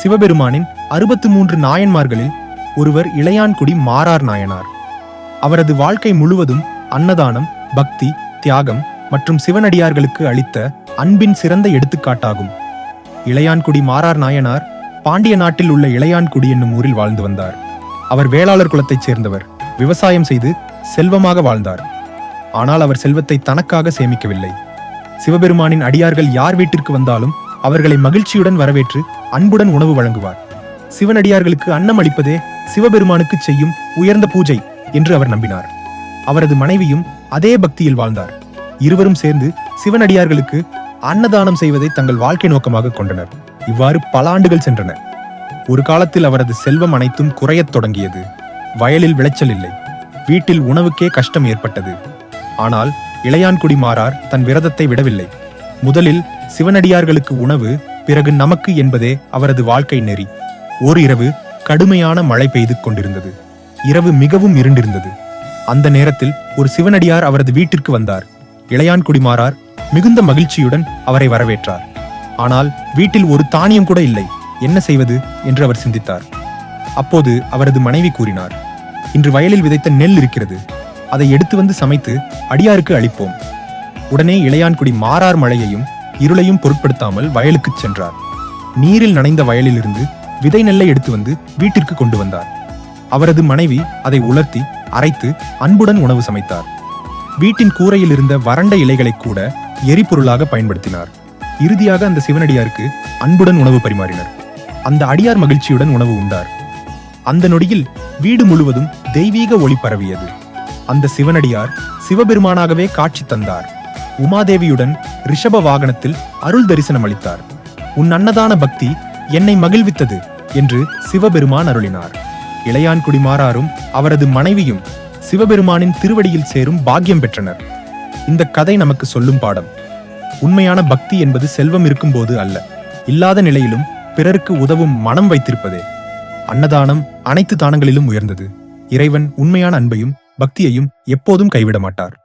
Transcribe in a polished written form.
சிவபெருமானின் 63 நாயன்மார்களில் ஒருவர் இளையான்குடி மாறார் நாயனார். அவரது வாழ்க்கை முழுவதும் அன்னதானம், பக்தி, தியாகம் மற்றும் சிவனடியார்களுக்கு அளித்த அன்பின் சிறந்த எடுத்துக்காட்டாகும். இளையான்குடி மாறார் நாயனார் பாண்டிய நாட்டில் உள்ள இளையான்குடி என்னும் ஊரில் வாழ்ந்து வந்தார். அவர் வேளாளர் குலத்தைச் சேர்ந்தவர். விவசாயம் செய்து செல்வமாக வாழ்ந்தார். ஆனால் அவர் செல்வத்தை தனக்காக சேமிக்கவில்லை. சிவபெருமானின் அடியார்கள் யார் வீட்டிற்கு வந்தாலும் அவர்களை மகிழ்ச்சியுடன் வரவேற்று அன்புடன் உணவு வழங்குவார். சிவனடியார்களுக்கு அன்னம் அளிப்பதே சிவபெருமானுக்கு செய்யும் உயர்ந்த பூஜை என்று அவர் நம்பினார். அவரது மனைவியும் அதே பக்தியில் வாழ்ந்தார். இருவரும் சேர்ந்து சிவனடியார்களுக்கு அன்னதானம் செய்வதை தங்கள் வாழ்க்கை நோக்கமாக கொண்டனர். இவ்வாறு பல ஆண்டுகள் சென்றன. ஒரு காலத்தில் அவரது செல்வம் அனைத்தும் குறையத் தொடங்கியது. வயலில் விளைச்சல் இல்லை. வீட்டில் உணவுக்கே கஷ்டம் ஏற்பட்டது. ஆனால் இளையான்குடி மாறார் தன் விரதத்தை விடவில்லை. முதலில் சிவனடியார்களுக்கு உணவு, பிறகு நமக்கு என்பதே அவரது வாழ்க்கை நெறி. ஓர் இரவு கடுமையான மழை பெய்து கொண்டிருந்தது. இரவு மிகவும் இருண்டிருந்தது. அந்த நேரத்தில் ஒரு சிவனடியார் அவரது வீட்டிற்கு வந்தார். இளையான்குடி மாறார் மிகுந்த மகிழ்ச்சியுடன் அவரை வரவேற்றார். ஆனால் வீட்டில் ஒரு தானியம் கூட இல்லை. என்ன செய்வது என்று அவர் சிந்தித்தார். அப்போது அவரது மனைவி கூறினார், இன்று வயலில் விதைத்த நெல் இருக்கிறது. அதை எடுத்து வந்து சமைத்து அடியாருக்கு அளிப்போம். உடனே இளையான்குடி மாறார் மழையையும் இருளையும் பொருட்படுத்தாமல் வயலுக்குச் சென்றார். நீரில் நனைந்த வயலிலிருந்து விதை நெல்லை எடுத்து வந்து வீட்டிற்கு கொண்டு வந்தார். அவரது மனைவி அதை உலர்த்தி அரைத்து அன்புடன் உணவு சமைத்தார். வீட்டின் கூரையில் இருந்த வறண்ட இலைகளை கூட எரிபொருளாக பயன்படுத்தினார். இறுதியாக அந்த சிவனடியாருக்கு அன்புடன் உணவு பரிமாறினர். அந்த அடியார் மகிழ்ச்சியுடன் உணவு உண்டார். அந்த நொடியில் வீடு முழுவதும் தெய்வீக ஒளி பரவியது. அந்த சிவனடியார் சிவபெருமானாகவே காட்சி தந்தார். உமாதேவியுடன் ரிஷப வாகனத்தில் அருள் தரிசனம் அளித்தார். உன் அன்னதான பக்தி என்னை மகிழ்வித்தது என்று சிவபெருமான் அருளினார். இளையான்குடி மாறாரும் அவரது மனைவியும் சிவபெருமானின் திருவடியில் சேரும் பாக்கியம் பெற்றனர். இந்த கதை நமக்கு சொல்லும் பாடம், உண்மையான பக்தி என்பது செல்வம் இருக்கும்போது அல்ல, இல்லாத நிலையிலும் பிறருக்கு உதவும் மனம் வைத்திருப்பதே. அன்னதானம் அனைத்து தானங்களிலும் உயர்ந்தது. இறைவன் உண்மையான அன்பையும் பக்தியையும் எப்போதும் கைவிட மாட்டார்.